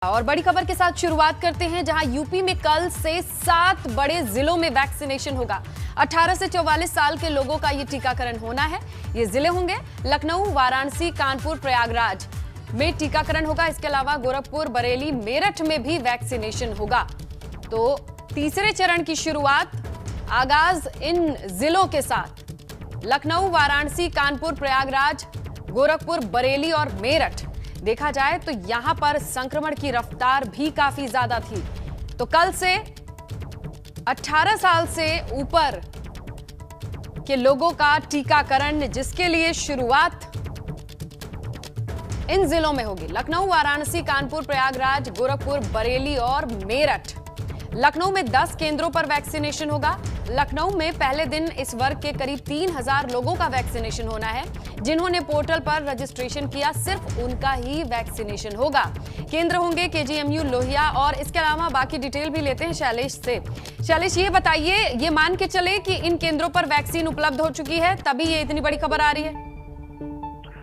और बड़ी खबर के साथ शुरुआत करते हैं, जहां यूपी में कल से 7 बड़े जिलों में वैक्सीनेशन होगा। 18 से 44 साल के लोगों का ये टीकाकरण होना है। ये जिले होंगे लखनऊ, वाराणसी, कानपुर, प्रयागराज में टीकाकरण होगा। इसके अलावा गोरखपुर, बरेली, मेरठ में भी वैक्सीनेशन होगा। तो तीसरे चरण की शुरुआत आगाज इन जिलों के साथ लखनऊ, वाराणसी, कानपुर, प्रयागराज, गोरखपुर, बरेली और मेरठ। देखा जाए तो यहां पर संक्रमण की रफ्तार भी काफी ज्यादा थी। तो कल से 18 साल से ऊपर के लोगों का टीकाकरण, जिसके लिए शुरुआत इन जिलों में होगी। लखनऊ, वाराणसी, कानपुर, प्रयागराज, गोरखपुर, बरेली और मेरठ। लखनऊ में 10 केंद्रों पर वैक्सीनेशन होगा। लखनऊ में पहले दिन इस वर्ग के करीब 3000 लोगों का वैक्सीनेशन होना है। जिन्होंने पोर्टल पर रजिस्ट्रेशन किया, सिर्फ उनका ही वैक्सीनेशन होगा। केंद्र होंगे केजीएमयू, लोहिया और इसके अलावा बाकी डिटेल भी लेते हैं शैलेश से। शैलेश, ये बताइए, ये मान के चले कि इन केंद्रों पर वैक्सीन उपलब्ध हो चुकी है, तभी ये इतनी बड़ी खबर आ रही है?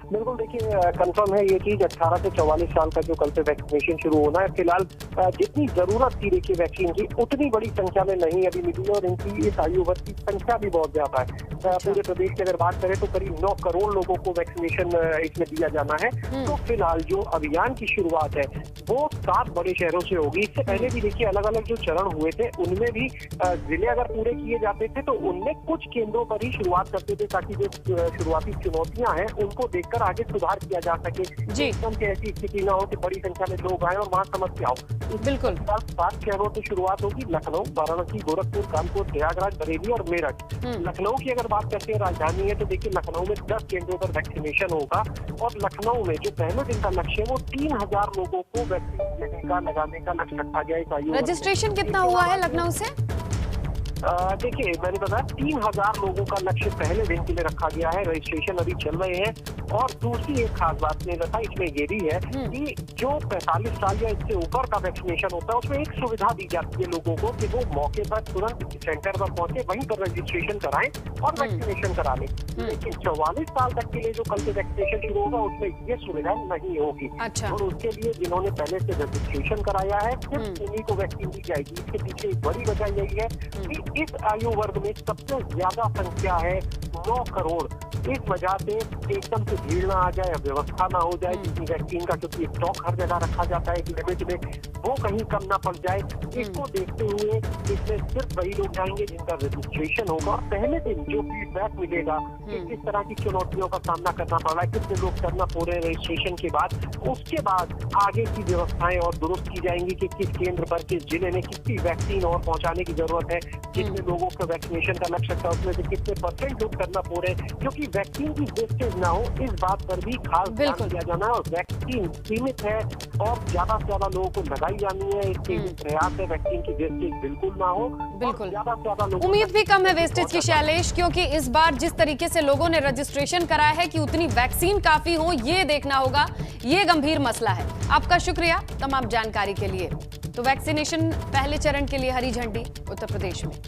बिल्कुल, देखिए कंफर्म है ये चीज। 18 से 44 साल का जो कल से वैक्सीनेशन शुरू होना है। फिलहाल जितनी जरूरत थी देखिए वैक्सीन की, उतनी बड़ी संख्या में नहीं अभी मिली है और इनकी इस आयु वर्ग की संख्या भी बहुत ज्यादा है। पूरे प्रदेश की अगर बात करें तो करीब 9 करोड़ लोगों को वैक्सीनेशन इसमें दिया जाना है। तो फिलहाल जो अभियान की शुरुआत है वो 7 बड़े शहरों से होगी। इससे पहले भी देखिए अलग अलग जो चरण हुए थे उनमें भी जिले अगर पूरे किए जाते थे तो उनमें कुछ केंद्रों पर ही शुरुआत करते थे, ताकि जो शुरुआती चुनौतियां हैं उनको देखकर आगे सुधार किया जा सके। एकदम से ऐसी स्थिति ना हो कि बड़ी संख्या में लोग आए और वहाँ समस्या हो। बिल्कुल, 7 शहरों से शुरुआत होगी। लखनऊ, वाराणसी, गोरखपुर, कानपुर, प्रयागराज, बरेली और मेरठ। लखनऊ की अगर बात करते हैं, राजधानी है, तो देखिए लखनऊ में 10 केंद्रों पर वैक्सीनेशन होगा और लखनऊ में जो पहले दिन का लक्ष्य है वो 3000 लोगों को वैक्सीन लगाने का लक्ष्य रखा गया है। रजिस्ट्रेशन कितना हुआ है लखनऊ से? देखिए मैंने बताया 3000 लोगों का लक्ष्य पहले दिन के लिए रखा गया है। रजिस्ट्रेशन अभी चल रहे हैं। और दूसरी एक खास बात नहीं रखा इसमें ये भी है कि जो 45 साल या इससे ऊपर का वैक्सीनेशन होता है उसमें एक सुविधा दी जाती है लोगों को कि वो मौके पर तुरंत सेंटर पर पहुंचे, वहीं पर रजिस्ट्रेशन कराएं और वैक्सीनेशन करा लें। लेकिन 44 साल तक के लिए जो कल से वैक्सीनेशन शुरू होगा उसमें ये सुविधा नहीं होगी। अच्छा। और उसके लिए जिन्होंने पहले से रजिस्ट्रेशन कराया है सिर्फ उन्हीं को वैक्सीन दी जाएगी। इसके पीछे एक बड़ी वजह यही है कि इस आयु वर्ग में सबसे ज्यादा संख्या है 9 करोड़। इस वजह से एकदम से भीड़ ना आ जाए, व्यवस्था ना हो जाए जितनी वैक्सीन का, क्योंकि स्टॉक हर जगह रखा जाता है एक लिमिट में, वो कहीं कम ना पड़ जाए। इसको देखते हुए इसमें सिर्फ वही लोग जाएंगे जिनका रजिस्ट्रेशन होगा। और पहले दिन जो फीडबैक मिलेगा कि किस तरह की चुनौतियों का सामना करना पड़ रहा है, कितने लोग करना पड़ रहे हैं रजिस्ट्रेशन के बाद, उसके बाद आगे की व्यवस्थाएं और दुरुस्त की जाएंगी कि किस केंद्र पर, किस जिले में कितनी वैक्सीन और पहुंचाने की जरूरत है, कितने लोगों का वैक्सीनेशन का लक्ष्य था उसमें से कितने % लोग करना पड़ रहे हैं, क्योंकि वैक्सीन की वेस्टेज ना हो इस बात पर भी खास ध्यान दिया जाना है। और वैक्सीन सीमित है और ज्यादा से ज्यादा लोगों को लगाई जानी है। इसके प्रयास है वैक्सीन की वेस्टेज बिल्कुल ना हो। बिल्कुल, ज्यादा से ज्यादा लोग, उम्मीद भी कम है वेस्टेज की शैलेश, क्योंकि इस बार जिस तरीके से लोगों ने रजिस्ट्रेशन कराया है कि उतनी वैक्सीन काफी हो, ये देखना होगा। ये गंभीर मसला है। आपका शुक्रिया तमाम जानकारी के लिए। तो वैक्सीनेशन पहले चरण के लिए हरी झंडी उत्तर प्रदेश में।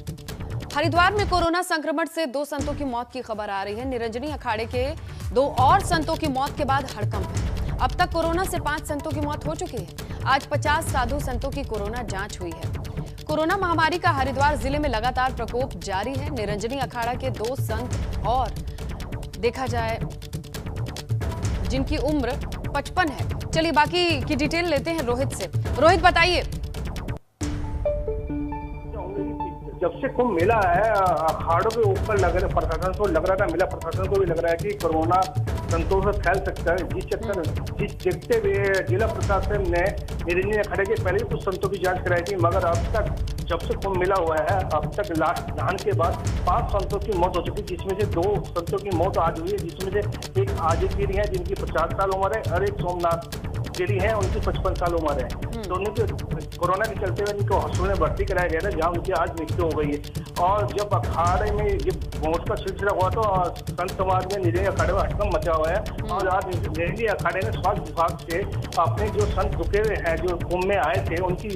हरिद्वार में कोरोना संक्रमण से 2 संतों की मौत की खबर आ रही है। निरंजनी अखाड़े के 2 और संतों की मौत के बाद हड़कंप है। अब तक कोरोना से 5 संतों की मौत हो चुकी है। आज 50 साधु संतों की कोरोना जांच हुई है। कोरोना महामारी का हरिद्वार जिले में लगातार प्रकोप जारी है। निरंजनी अखाड़ा के 2 संत और देखा जाए जिनकी उम्र 55 है। चलिए बाकी की डिटेल लेते हैं रोहित से। रोहित, बताइए। जब से कुंभ मेला है, अखाड़ों के ऊपर लग रहा, प्रशासन को लग रहा था, मेला प्रशासन को भी लग रहा है कि कोरोना संतों से फैल सकता है। जिस देखते हुए जिला प्रशासन ने निरंजनी अखाड़े के पहले कुछ संतों की जांच कराई थी, मगर अब तक जब से कुंभ मेला हुआ है अब तक लास्ट स्नान के बाद 5 संतों की मौत हो चुकी, जिसमें से 2 संतों की मौत आज हुई है, जिसमें से एक आदित्य गिरी है जिनकी 50 साल उम्र है और एक सोमनाथ गिरी है उनकी 55 साल उम्र है। दोनों के कोरोना के चलते हुए इनको हॉस्पिटल में भर्ती कराया गया था, जहाँ उनकी आज मृत्यु हो गई है। और जब अखाड़े में ये मौत का सिलसिला हुआ तो संत समाज में निरंजनी अखाड़े में हड़कंप मचा हुआ है। और आज निरंजनी अखाड़े ने स्वास्थ्य विभाग से अपने जो संत रुके हुए हैं जो कुंभ में आए थे उनकी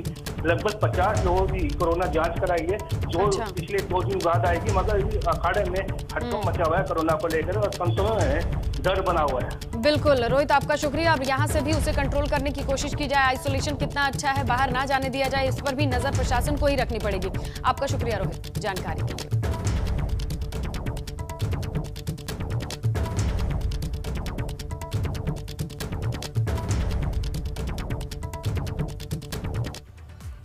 लगभग 50 लोगों की कोरोना जांच कराई है, जो पिछले 2 दिन बाद आएगी। मगर अखाड़े में हड़कंप मचा हुआ है कोरोना को लेकर और संतों में डर बना हुआ है। बिल्कुल रोहित, आपका शुक्रिया। अब यहाँ से भी उसे कंट्रोल कंट्रोल करने की कोशिश की जाए, आइसोलेशन कितना अच्छा है, बाहर ना जाने दिया जाए, इस पर भी नजर प्रशासन को ही रखनी पड़ेगी। आपका शुक्रिया रोहित जानकारी के लिए।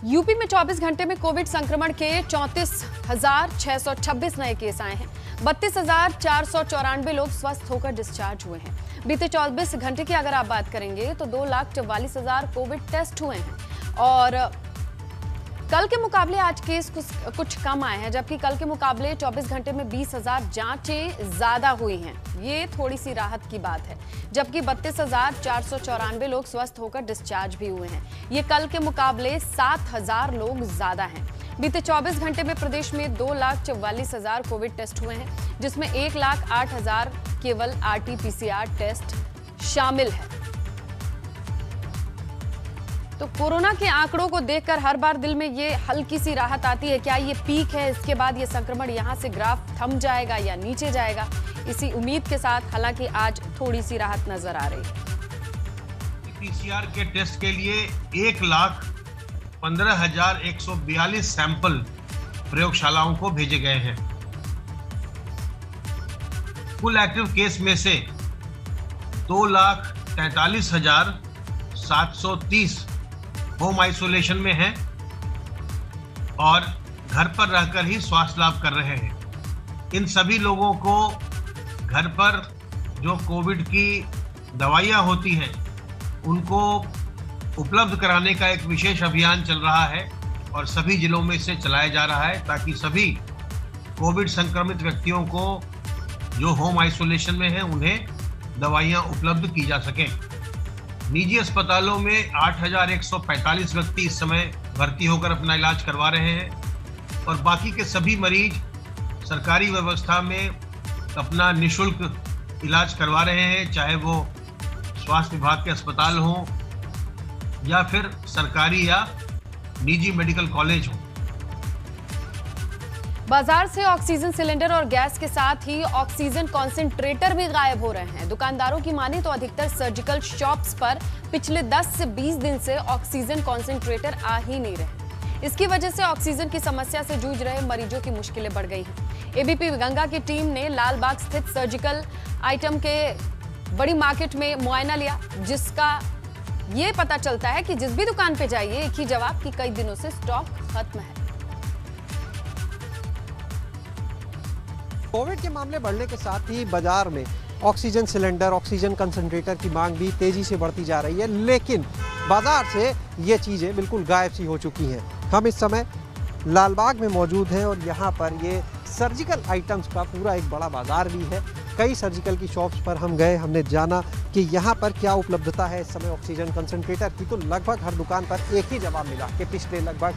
यूपी में 24 घंटे में कोविड संक्रमण के 34,626 नए केस आए हैं। 32,494 लोग स्वस्थ होकर डिस्चार्ज हुए हैं। बीते 24 घंटे की अगर आप बात करेंगे तो 2,44,000 कोविड टेस्ट हुए हैं और कल के मुकाबले आज केस कुछ कम आए हैं, जबकि कल के मुकाबले 24 घंटे में 20,000 जांचें ज्यादा हुई हैं। ये थोड़ी सी राहत की बात है, जबकि 32,494 लोग स्वस्थ होकर डिस्चार्ज भी हुए हैं। ये कल के मुकाबले 7,000 लोग ज्यादा हैं। बीते 24 घंटे में प्रदेश में 2,44,000 कोविड टेस्ट हुए हैं, जिसमें 1,08,000 केवल RT-PCR टेस्ट शामिल है। तो कोरोना के आंकड़ों को देखकर हर बार दिल में ये हल्की सी राहत आती है, क्या ये पीक है, इसके बाद ये संक्रमण यहाँ से ग्राफ थम जाएगा या नीचे जाएगा, इसी उम्मीद के साथ हालांकि आज थोड़ी सी राहत नजर आ रही है। PCR के टेस्ट के लिए 1,15,142 सैंपल प्रयोगशालाओं को भेजे गए हैं। कुल एक्टिव केस में से 2,43,730 होम आइसोलेशन में हैं और घर पर रहकर ही स्वास्थ्य लाभ कर रहे हैं। इन सभी लोगों को घर पर जो कोविड की दवाइयाँ होती हैं उनको उपलब्ध कराने का एक विशेष अभियान चल रहा है और सभी जिलों में इसे चलाया जा रहा है, ताकि सभी कोविड संक्रमित व्यक्तियों को जो होम आइसोलेशन में हैं उन्हें दवाइयाँ उपलब्ध की जा सकें। निजी अस्पतालों में 8,145 व्यक्ति इस समय भर्ती होकर अपना इलाज करवा रहे हैं और बाकी के सभी मरीज सरकारी व्यवस्था में अपना निःशुल्क इलाज करवा रहे हैं, चाहे वो स्वास्थ्य विभाग के अस्पताल हों या फिर सरकारी या निजी मेडिकल कॉलेज हों। बाजार से ऑक्सीजन सिलेंडर और गैस के साथ ही ऑक्सीजन कॉन्सेंट्रेटर भी गायब हो रहे हैं। दुकानदारों की माने तो अधिकतर सर्जिकल शॉप्स पर पिछले 10 से 20 दिन से ऑक्सीजन कॉन्सेंट्रेटर आ ही नहीं रहे। इसकी वजह से ऑक्सीजन की समस्या से जूझ रहे मरीजों की मुश्किलें बढ़ गई हैं। एबीपी गंगा की टीम ने लालबाग स्थित सर्जिकल आइटम के बड़ी मार्केट में मुआयना लिया, जिसका ये पता चलता है कि जिस भी दुकान पे जाइए एक ही जवाब कि कई दिनों से स्टॉक खत्म है। कोविड के मामले बढ़ने के साथ ही बाजार में ऑक्सीजन सिलेंडर, ऑक्सीजन कंसंट्रेटर की मांग भी तेजी से बढ़ती जा रही है, लेकिन बाजार से ये चीज़ें बिल्कुल गायब सी हो चुकी हैं। हम इस समय लालबाग में मौजूद हैं और यहाँ पर ये सर्जिकल आइटम्स का पूरा एक बड़ा बाजार भी है। कई सर्जिकल की शॉप्स पर हम गए, हमने जाना कि यहाँ पर क्या उपलब्धता है इस समय ऑक्सीजन कंसंट्रेटर की, तो लगभग हर दुकान पर एक ही जवाब मिला कि पिछले लगभग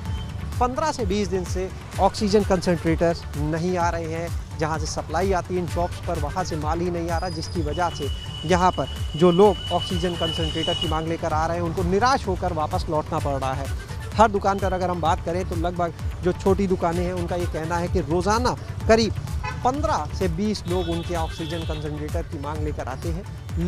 15 से 20 दिन से ऑक्सीजन कंसंट्रेटर नहीं आ रहे हैं। जहाँ से सप्लाई आती है इन शॉप्स पर वहाँ से माल ही नहीं आ रहा, जिसकी वजह से यहाँ पर जो लोग ऑक्सीजन कंसंट्रेटर की मांग लेकर आ रहे हैं उनको निराश होकर वापस लौटना पड़ रहा है। हर दुकान पर अगर हम बात करें तो लगभग जो छोटी दुकानें हैं उनका ये कहना है कि रोज़ाना करीब 15 से 20 लोग उनके ऑक्सीजन कंसंट्रेटर की मांग लेकर आते हैं,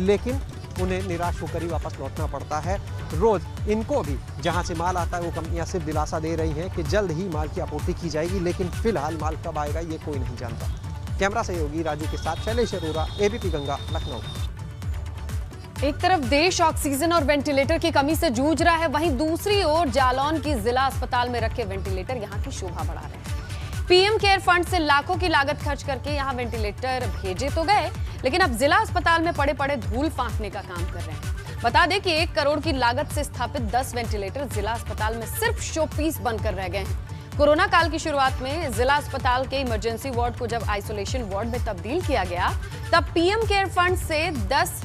लेकिन उन्हें निराश होकर ही वापस लौटना पड़ता है। रोज़ इनको भी जहां से माल आता है वो कंपनियां सिर्फ दिलासा दे रही हैं कि जल्द ही माल की आपूर्ति की जाएगी, लेकिन फिलहाल माल कब आएगा ये कोई नहीं जानता। कैमरा सहयोगी राजू के साथ शैलेश अरोरा, एबीपी गंगा, लखनऊ। एक तरफ देश ऑक्सीजन और वेंटिलेटर की कमी से जूझ रहा है, वहीं दूसरी ओर जालौन की जिला अस्पताल में रखे वेंटिलेटर यहां की शोभा बढ़ा रहे हैं। पीएम केयर फंड से लाखों की लागत खर्च करके यहां वेंटिलेटर भेजे तो गए, लेकिन अब जिला अस्पताल में पड़े पड़े धूल फांकने का काम कर रहे हैं। बता दें कि 1 करोड़ की लागत से स्थापित 10 वेंटिलेटर जिला अस्पताल में सिर्फ शो पीस बनकर रह गए हैं। कोरोना काल की शुरुआत में जिला अस्पताल के इमरजेंसी वार्ड को जब आइसोलेशन वार्ड में तब्दील किया गया, तब पीएम केयर फंड से 10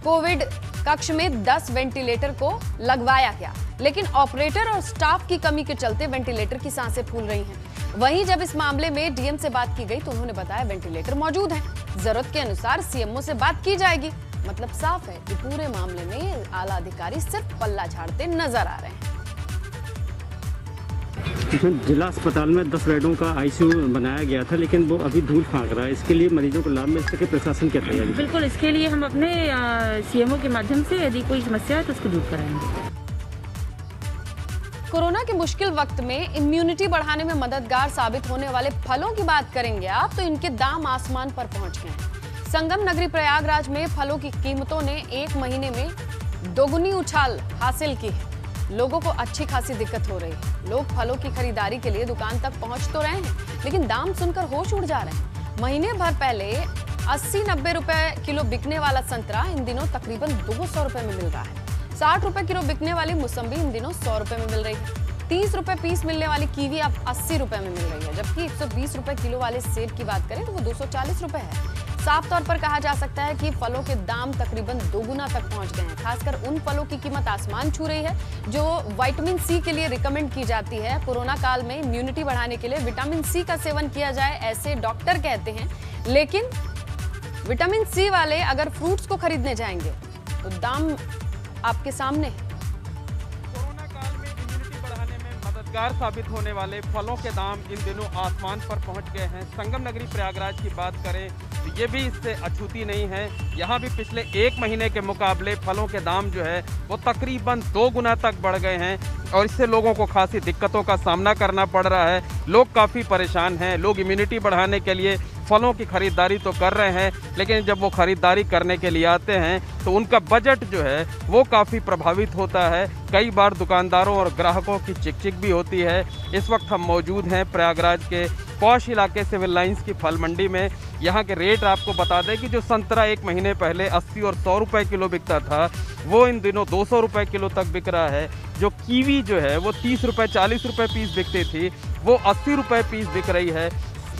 कोविड कक्ष में 10 वेंटिलेटर को लगवाया गया, लेकिन ऑपरेटर और स्टाफ की कमी के चलते वेंटिलेटर की सांसें फूल रही हैं। वहीं जब इस मामले में डीएम से बात की गई तो उन्होंने बताया वेंटिलेटर मौजूद हैं, जरूरत के अनुसार सीएमओ से बात की जाएगी। मतलब साफ है कि पूरे मामले में आला अधिकारी सिर्फ पल्ला झाड़ते नजर आ रहे हैं। इसमें जिला अस्पताल में 10 बेडों का आईसीयू बनाया गया था, लेकिन वो अभी धूल फांक रहा है। इसके लिए मरीजों को लाभ मिल सके, प्रशासन क्या तैयारी? बिल्कुल, इसके लिए हम अपने सीएमओ के माध्यम से यदि कोई समस्या है तो उसको दूर कराएंगे। कोरोना के मुश्किल वक्त में इम्यूनिटी बढ़ाने में मददगार साबित होने वाले फलों की बात करेंगे आप, तो इनके दाम आसमान पर पहुंच गए हैं। संगम नगरी प्रयागराज में फलों की कीमतों ने एक महीने में दोगुनी उछाल हासिल की है। लोगों को अच्छी खासी दिक्कत हो रही है। लोग फलों की खरीदारी के लिए दुकान तक पहुंच तो रहे हैं, लेकिन दाम सुनकर होश उड़ जा रहे हैं। महीने भर पहले 80-90 रुपए किलो बिकने वाला संतरा इन दिनों तकरीबन 200 रुपए में मिल रहा है। 60 रुपए किलो बिकने वाली मौसम्बी इन दिनों 100 रुपए में मिल रही है। 30 रुपए पीस मिलने वाली कीवी अब 80 रुपए में मिल रही है, जबकि 120 रुपए किलो वाले सेब की बात करें तो वो 240 रुपए है। साफ तौर पर कहा जा सकता है कि फलों के दाम तकरीबन दोगुना तक पहुंच गए हैं। खासकर उन फलों की कीमत आसमान छू रही है जो विटामिन सी के लिए रिकमेंड की जाती है। कोरोना काल में इम्यूनिटी बढ़ाने के लिए विटामिन सी का सेवन किया जाए, ऐसे डॉक्टर कहते हैं। लेकिन विटामिन सी वाले अगर फ्रूट्स को खरीदने जाएंगे तो दाम आपके सामने है। कोरोना काल में इम्यूनिटी बढ़ाने में मददगार साबित होने वाले फलों के दाम इन दिनों आसमान पर पहुंच गए हैं। संगम नगरी प्रयागराज की बात करें तो ये भी इससे अछूती नहीं है। यहाँ भी पिछले एक महीने के मुकाबले फलों के दाम जो है वो तकरीबन 2 गुना तक बढ़ गए हैं और इससे लोगों को खासी दिक्कतों का सामना करना पड़ रहा है। लोग काफ़ी परेशान हैं। लोग इम्यूनिटी बढ़ाने के लिए फलों की खरीदारी तो कर रहे हैं, लेकिन जब वो खरीदारी करने के लिए आते हैं तो उनका बजट जो है वो काफ़ी प्रभावित होता है। कई बार दुकानदारों और ग्राहकों की चिक भी होती है। इस वक्त हम मौजूद हैं प्रयागराज के पॉश इलाके सिविल लाइंस की फल मंडी में। यहाँ के रेट आपको बता दें कि जो संतरा एक महीने पहले 80 और 100 रुपए किलो बिकता था वो इन दिनों 200 रुपए किलो तक बिक रहा है। जो कीवी जो है वो 30 रुपए 40 रुपए पीस बिकती थी वो 80 रुपए पीस बिक रही है।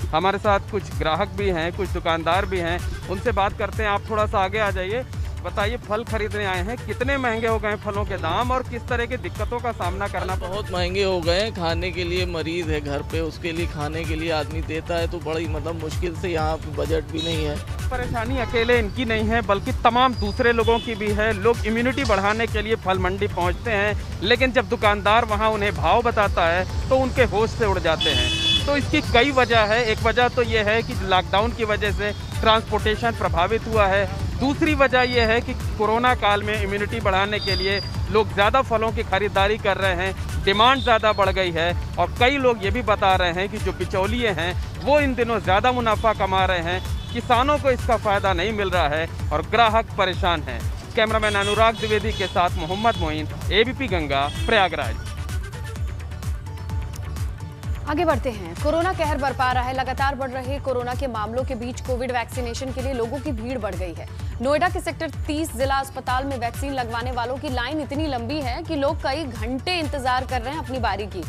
हमारे साथ कुछ ग्राहक भी हैं, कुछ दुकानदार भी हैं, उनसे बात करते हैं। आप थोड़ा सा आगे आ जाइए। बताइए, फल खरीदने आए हैं, कितने महंगे हो गए हैं फलों के दाम और किस तरह की दिक्कतों का सामना करना? बहुत महंगे हो गए हैं। खाने के लिए मरीज है घर पे, उसके लिए खाने के लिए आदमी देता है तो बड़ी मतलब मुश्किल से, यहाँ पे बजट भी नहीं है। परेशानी अकेले इनकी नहीं है बल्कि तमाम दूसरे लोगों की भी है। लोग इम्यूनिटी बढ़ाने के लिए फल मंडी पहुँचते हैं, लेकिन जब दुकानदार वहाँ उन्हें भाव बताता है तो उनके होश से उड़ जाते हैं। तो इसकी कई वजह है। एक वजह तो ये है कि लॉकडाउन की वजह से ट्रांसपोर्टेशन प्रभावित हुआ है। दूसरी वजह यह है कि कोरोना काल में इम्यूनिटी बढ़ाने के लिए लोग ज़्यादा फलों की खरीदारी कर रहे हैं, डिमांड ज़्यादा बढ़ गई है और कई लोग ये भी बता रहे हैं कि जो बिचौलिए हैं वो इन दिनों ज़्यादा मुनाफा कमा रहे हैं। किसानों को इसका फ़ायदा नहीं मिल रहा है और ग्राहक परेशान हैं। कैमरामैन अनुराग द्विवेदी के साथ मोहम्मद मोइन, एबीपी गंगा, प्रयागराज। आगे बढ़ते हैं। कोरोना कहर बरपा रहा है। लगातार बढ़ रहे कोरोना के मामलों के बीच कोविड वैक्सीनेशन के लिए लोगों की भीड़ बढ़ गई है। नोएडा के सेक्टर 30 जिला अस्पताल में वैक्सीन लगवाने वालों की लाइन इतनी लंबी है कि लोग कई घंटे इंतजार कर रहे हैं अपनी बारी की।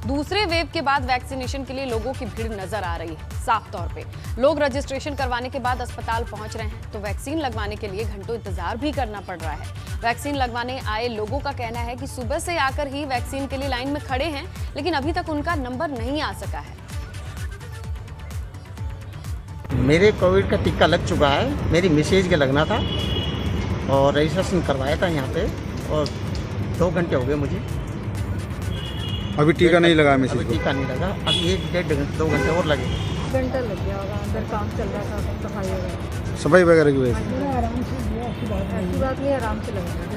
दूसरे वेव के बाद वैक्सीनेशन के लिए लोगों की भीड़ नजर आ रही है। साफ तौर पे लोग रजिस्ट्रेशन करवाने के बाद अस्पताल पहुंच रहे हैं तो वैक्सीन लगवाने के लिए घंटों इंतजार भी करना पड़ रहा है। वैक्सीन लगवाने आए लोगों का कहना है कि सुबह से आकर ही वैक्सीन के लिए लाइन में खड़े हैं, लेकिन अभी तक उनका नंबर नहीं आ सका है। मेरे कोविड का टीका लग चुका है, मेरी मिसेज के लगना था और रजिस्ट्रेशन करवाया था यहाँ पे और 2 घंटे हो गए मुझे। अभी टीका नहीं लगा मिसेज को? टीका नहीं लगा, अभी 1-1.5-2 घंटे और लगे। घंटा लग गया होगा, अंदर काम चल रहा था, सफाई वगैरह। सफाई वगैरह की वजह से? आराम से, ऐसी बात नहीं, आराम से लगेगा।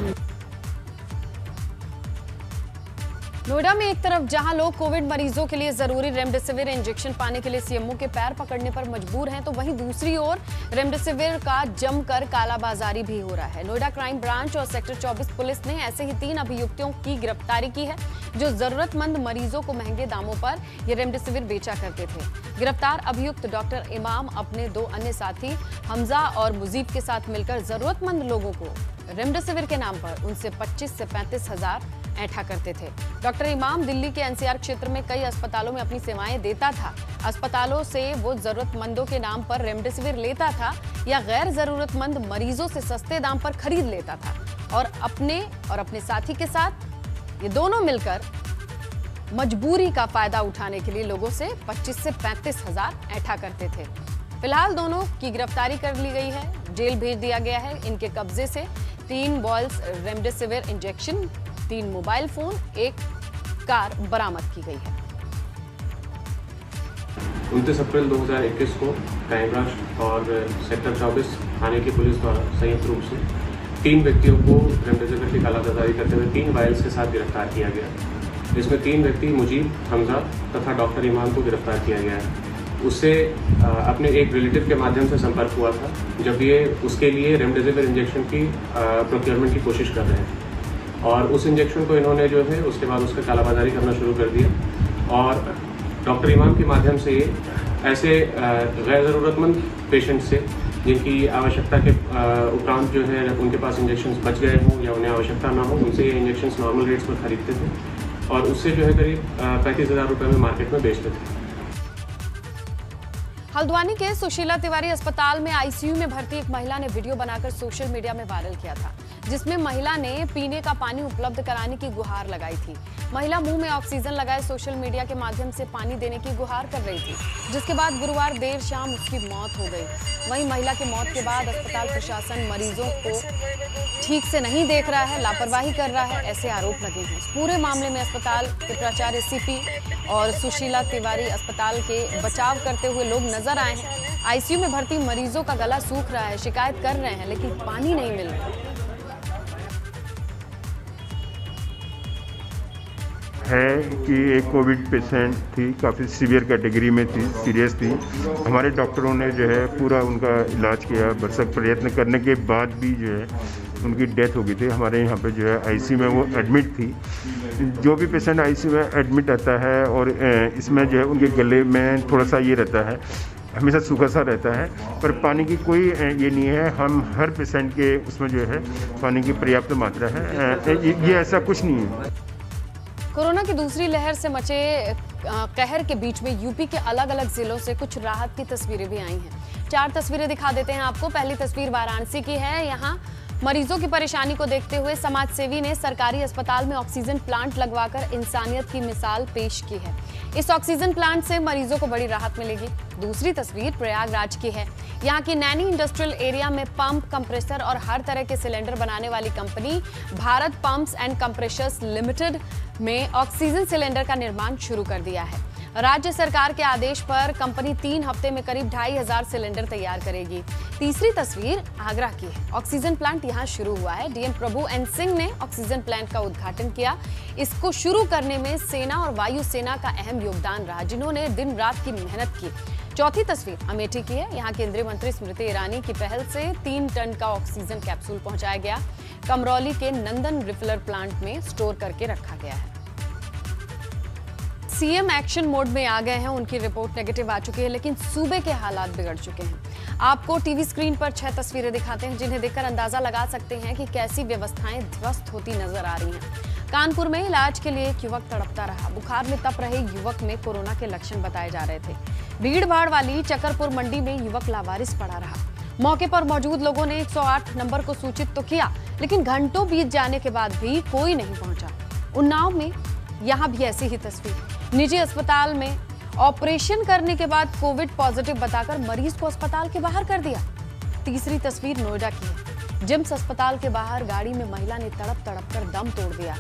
नोएडा में एक तरफ जहां लोग कोविड मरीजों के लिए जरूरी रेमडेसिविर इंजेक्शन पाने के लिए सीएमओ के पैर पकड़ने पर मजबूर हैं, तो वहीं दूसरी ओर रेमडेसिविर का जमकर कालाबाजारी भी हो रहा है। नोएडा क्राइम ब्रांच और सेक्टर 24 पुलिस ने ऐसे ही 3 अभियुक्तों की गिरफ्तारी की है जो जरूरतमंद मरीजों को महंगे दामों पर ये रेमडेसिविर बेचा करते थे। गिरफ्तार अभियुक्त डॉक्टर इमाम अपने 2 अन्य साथी हमजा और मुजीब के साथ मिलकर जरूरतमंद लोगों को रेमडेसिविर के नाम पर उनसे 25 से 35 हजार ऐंठा करते थे। डॉक्टर इमाम दिल्ली के एनसीआर क्षेत्र में कई अस्पतालों में अपनी सेवाएं देता था। अस्पतालों से वो जरूरतमंदों के नाम पर रेमडेसिविर लेता था या गैर जरूरतमंद मरीजों से सस्ते दाम पर खरीद लेता था और अपने साथी के साथ ये दोनों मिलकर मजबूरी का फायदा उठाने के लिए लोगों से 25 से 35 हजार ऐंठा करते थे। फिलहाल दोनों की गिरफ्तारी कर ली गई है, जेल भेज दिया गया है। इनके कब्जे से 3 balls remdesivir injection, 3 mobile phone, 1 car बरामद की गई है। 29 अप्रैल 2021 को क्राइम ब्रांच और सेक्टर 24 थाने की पुलिस द्वारा संयुक्त रूप से 3 व्यक्तियों को रेमडेसिविर की कालाबाजारी करते हुए 3 वायल्स के साथ गिरफ्तार किया गया। इसमें 3 व्यक्ति मुजीब, हमजा तथा डॉक्टर इमाम को गिरफ्तार किया गया है। उससे अपने एक रिलेटिव के माध्यम से संपर्क हुआ था जब ये उसके लिए रेमडेसिविर इंजेक्शन की प्रोक्योरमेंट की कोशिश कर रहे हैं, और उस इंजेक्शन को इन्होंने जो है उसके बाद उसका कालाबाजारी करना शुरू कर दिया। और डॉक्टर इमाम के माध्यम से ये ऐसे गैर ज़रूरतमंद पेशेंट से जिनकी आवश्यकता के उपरांत जो है उनके पास इंजेक्शंस बच गए हों या उन्हें आवश्यकता ना हो, उनसे ये इंजेक्शंस नॉर्मल रेट्स पर खरीदते थे और उससे जो है करीब 35,000 रुपये में मार्केट में बेचते थे। हल्द्वानी के सुशीला तिवारी अस्पताल में आईसीयू में भर्ती एक महिला ने वीडियो बनाकर सोशल मीडिया में वायरल किया था, जिसमें महिला ने पीने का पानी उपलब्ध कराने की गुहार लगाई थी। महिला मुंह में ऑक्सीजन लगाए सोशल मीडिया के माध्यम से पानी देने की गुहार कर रही थी, जिसके बाद गुरुवार देर शाम उसकी मौत हो गई। वहीं महिला की मौत के बाद अस्पताल प्रशासन मरीजों को ठीक से नहीं देख रहा है, लापरवाही कर रहा है, ऐसे आरोप लगे हैं। इस पूरे मामले में अस्पताल के प्राचार्य सीपी और सुशीला तिवारी अस्पताल के बचाव करते हुए लोग नजर आए हैं। आईसीयू में भर्ती मरीजों का गला सूख रहा है, शिकायत कर रहे हैं लेकिन पानी नहीं मिल रहा है कि एक कोविड पेशेंट थी, काफ़ी सीवियर कैटेगरी में थी, सीरियस थी। हमारे डॉक्टरों ने जो है पूरा उनका इलाज किया, भरसक प्रयत्न करने के बाद भी जो है उनकी डेथ हो गई थी। हमारे यहाँ पे जो है आईसीयू में वो एडमिट थी। जो भी पेशेंट आईसीयू में एडमिट रहता है और इसमें जो है उनके गले में थोड़ा सा ये रहता है, हमेशा सूखा सा रहता है, पर पानी की कोई ये नहीं है। हम हर पेशेंट के उसमें जो है पानी की पर्याप्त मात्रा है, ये ऐसा कुछ नहीं है। कोरोना की दूसरी लहर से मचे कहर के बीच में यूपी के अलग अलग जिलों से कुछ राहत की तस्वीरें भी आई हैं। 4 तस्वीरें दिखा देते हैं आपको। पहली तस्वीर वाराणसी की है। यहाँ मरीजों की परेशानी को देखते हुए समाजसेवी ने सरकारी अस्पताल में ऑक्सीजन प्लांट लगवाकर इंसानियत की मिसाल पेश की है। इस ऑक्सीजन प्लांट से मरीजों को बड़ी राहत मिलेगी। दूसरी तस्वीर प्रयागराज की है। यहाँ की नैनी इंडस्ट्रियल एरिया में पंप, कंप्रेसर और हर तरह के सिलेंडर बनाने वाली company Bharat pumps and compressors limited में ऑक्सीजन सिलेंडर का निर्माण शुरू कर दिया है। राज्य सरकार के आदेश पर कंपनी 3 हफ्ते में करीब 2,500 सिलेंडर तैयार करेगी। तीसरी तस्वीर आगरा की है। ऑक्सीजन प्लांट यहां शुरू हुआ है। डीएम प्रभु एन सिंह ने ऑक्सीजन प्लांट का उद्घाटन किया। इसको शुरू करने में सेना और वायु सेना का अहम योगदान रहा, जिन्होंने दिन रात की मेहनत की। चौथी तस्वीर अमेठी की है। यहाँ केंद्रीय मंत्री स्मृति ईरानी की पहल से 3 टन का ऑक्सीजन कैप्सूल पहुंचाया गया। कमरौली के नंदन रिफिलर प्लांट में स्टोर करके रखा गया है। सीएम एक्शन मोड में आ गए हैं। उनकी रिपोर्ट नेगेटिव आ चुकी है, लेकिन सूबे के हालात बिगड़ चुके हैं। आपको टीवी स्क्रीन पर 6 तस्वीरें दिखाते हैं, जिन्हें देखकर अंदाजा लगा सकते हैं कि कैसी व्यवस्थाएं ध्वस्त होती नजर आ रही हैं। कानपुर में इलाज के लिए एक युवक तड़पता रहा। बुखार में तप रहे युवक में कोरोना के लक्षण बताए जा रहे थे। भीड़ भाड़ वाली चकरपुर मंडी में युवक लावारिस पड़ा रहा। मौके पर मौजूद लोगों ने 108 नंबर को सूचित तो किया, लेकिन घंटों बीत जाने के बाद भी कोई नहीं पहुंचा। उन्नाव में यहां भी ऐसी ही तस्वीर। निजी अस्पताल में ऑपरेशन करने के बाद कोविड पॉजिटिव बताकर मरीज को अस्पताल के बाहर कर दिया। तीसरी तस्वीर नोएडा की है। जिम्स अस्पताल के बाहर गाड़ी में महिला ने तड़प कर दम तोड़ दिया।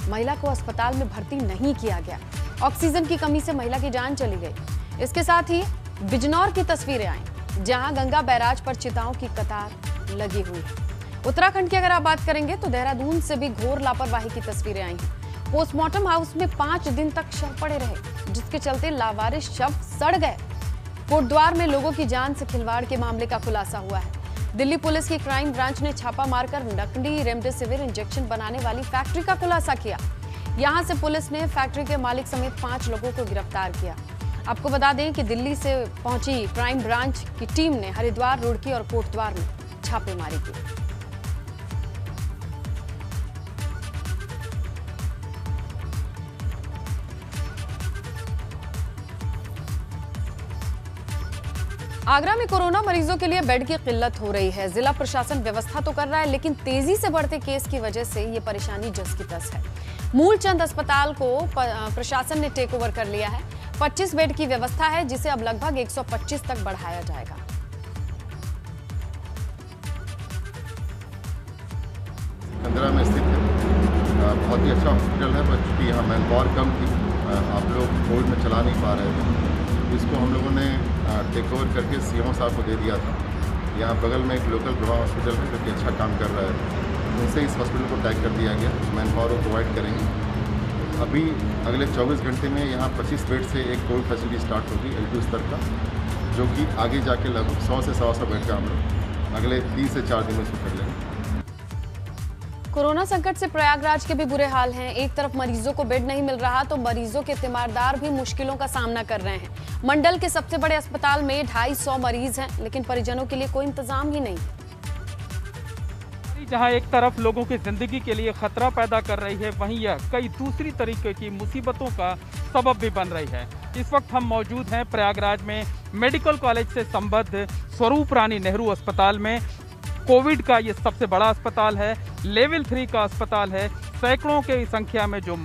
महिला को अस्पताल में भर्ती नहीं किया गया। ऑक्सीजन की कमी से महिला की जान चली गई। इसके साथ ही बिजनौर की तस्वीरें आई, जहां गंगा बैराज पर चिताओं की कतार लगी हुई है। उत्तराखंड की अगर आप बात करेंगे तो देहरादून से भी घोर लापरवाही की तस्वीरें आई हैं। पोस्टमार्टम हाउस में 5 दिन तक शव पड़े रहे, जिसके चलते लावारिस शव सड़ गए। कोटद्वार में लोगों की जान से खिलवाड़ के मामले का खुलासा हुआ है। दिल्ली पुलिस की क्राइम ब्रांच ने छापा मारकर नकली रेमडेसिविर इंजेक्शन बनाने वाली फैक्ट्री का खुलासा किया। यहां से पुलिस ने फैक्ट्री के मालिक समेत 5 लोगों को गिरफ्तार किया। आपको बता दें कि दिल्ली से पहुंची क्राइम ब्रांच की टीम ने हरिद्वार, रुड़की और कोटद्वार में छापेमारी की। आगरा में कोरोना मरीजों के लिए बेड की किल्लत हो रही है। जिला प्रशासन व्यवस्था तो कर रहा है, लेकिन तेजी से बढ़ते केस की वजह से ये परेशानी जस की तस है। मूलचंद अस्पताल को प्रशासन ने टेक ओवर कर लिया है। 25 बेड की व्यवस्था है, जिसे अब लगभग 125 तक बढ़ाया जाएगा। कंदरा में स्थित है, बहुत ही अच्छा हॉस्पिटल है, बस चूँकि यहाँ मैन पावर कम थी, आप लोग कोविड में चला नहीं पा रहे थे, इसको हम लोगों ने टेक ओवर करके सीएमओ साहब को दे दिया था। यहाँ बगल में एक लोकल प्रभा हॉस्पिटल है जो कि अच्छा काम कर रहा है, उनसे इस हॉस्पिटल को टैग कर दिया गया, मैन पावर को प्रोवाइड करेंगे। अभी अगले 24 घंटे में यहाँ 25 बेड से एक कोविड फैसिलिटी स्टार्ट होगी L2 स्तर का, जो कि आगे जाके लगभग 100 से 125 बेड का हम लोग अगले 3 से 4 दिन में शुरू कर लेंगे। कोरोना संकट से प्रयागराज के भी बुरे हाल हैं। एक तरफ मरीजों को बेड नहीं मिल रहा तो मरीजों के तीमारदार भी मुश्किलों का सामना कर रहे हैं। मंडल के सबसे बड़े अस्पताल में 250 मरीज हैं, लेकिन परिजनों के लिए कोई इंतजाम ही नहीं। जहां एक तरफ लोगों की जिंदगी के लिए खतरा पैदा कर रही है, वहीं यह कई दूसरी तरीके की मुसीबतों का सबब भी बन रही है। इस वक्त हम मौजूद हैं प्रयागराज में मेडिकल कॉलेज से संबद्ध स्वरूप रानी नेहरू अस्पताल में। कोविड का ये सबसे बड़ा अस्पताल है, लेवल 3 का अस्पताल है। सैकड़ों की संख्या में जो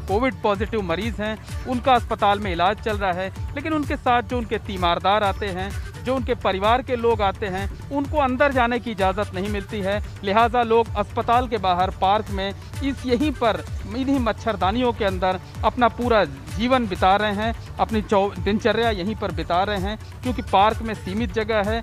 कोविड पॉजिटिव मरीज हैं उनका अस्पताल में इलाज चल रहा है, लेकिन उनके साथ जो उनके तीमारदार आते हैं, जो उनके परिवार के लोग आते हैं, उनको अंदर जाने की इजाज़त नहीं मिलती है। लिहाजा लोग अस्पताल के बाहर पार्क में यहीं पर इन्हीं मच्छरदानियों के अंदर अपना पूरा जीवन बिता रहे हैं, अपनी दिनचर्या यहीं पर बिता रहे हैं, क्योंकि पार्क में सीमित जगह है,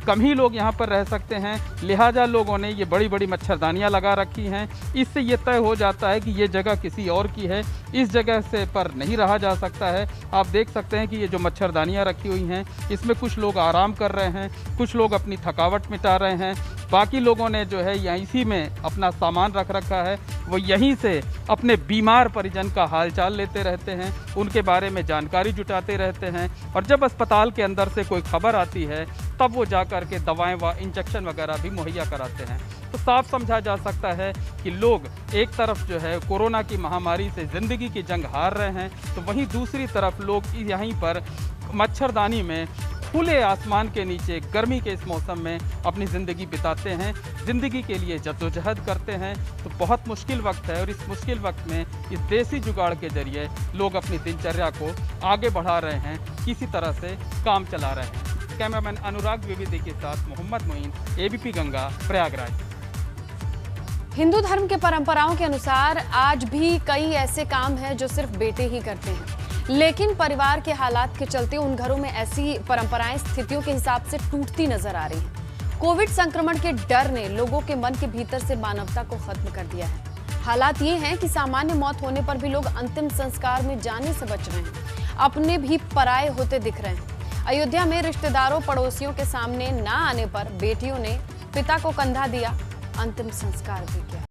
कम ही लोग यहाँ पर रह सकते हैं। लिहाजा लोगों ने ये बड़ी बड़ी मच्छरदानियाँ लगा रखी हैं। इससे ये तय हो जाता है कि ये जगह किसी और की है, इस जगह से पर नहीं रहा जा सकता है। आप देख सकते हैं कि ये जो मच्छरदानियाँ रखी हुई हैं, इसमें कुछ लोग आराम कर रहे हैं, कुछ लोग अपनी थकावट मिटा रहे हैं, बाकी लोगों ने जो है यहाँ इसी में अपना सामान रख रखा है। वो यहीं से अपने बीमार परिजन का हालचाल लेते रहते हैं, उनके बारे में जानकारी जुटाते रहते हैं, और जब अस्पताल के अंदर से कोई खबर आती है तब वो जा कर के दवाएं व इंजेक्शन वगैरह भी मुहैया कराते हैं। तो साफ समझा जा सकता है कि लोग एक तरफ जो है कोरोना की महामारी से ज़िंदगी की जंग हार रहे हैं, तो वहीं दूसरी तरफ लोग यहीं पर मच्छरदानी में खुले आसमान के नीचे गर्मी के इस मौसम में अपनी ज़िंदगी बिताते हैं, ज़िंदगी के लिए जद्दोजहद करते हैं। तो बहुत मुश्किल वक्त है, और इस मुश्किल वक्त में इस देसी जुगाड़ के जरिए लोग अपनी दिनचर्या को आगे बढ़ा रहे हैं, किसी तरह से काम चला रहे हैं। कैमरामैन अनुराग द्विवेदी के साथ मोहम्मद मोइन, ABP गंगा, प्रयागराज। हिंदू धर्म के परंपराओं के अनुसार आज भी कई ऐसे काम हैं जो सिर्फ बेटे ही करते हैं, लेकिन परिवार के हालात के चलते उन घरों में ऐसी परंपराएं स्थितियों के हिसाब से टूटती नजर आ रही हैं। कोविड संक्रमण के डर ने लोगों के मन के भीतर से मानवता को खत्म कर दिया है। हालात ये हैं कि सामान्य मौत होने पर भी लोग अंतिम संस्कार में जाने से बच रहे हैं, अपने भी पराये होते दिख रहे हैं। अयोध्या में रिश्तेदारों पड़ोसियों के सामने ना आने पर बेटियों ने पिता को कंधा दिया, अंतिम संस्कार भी किया।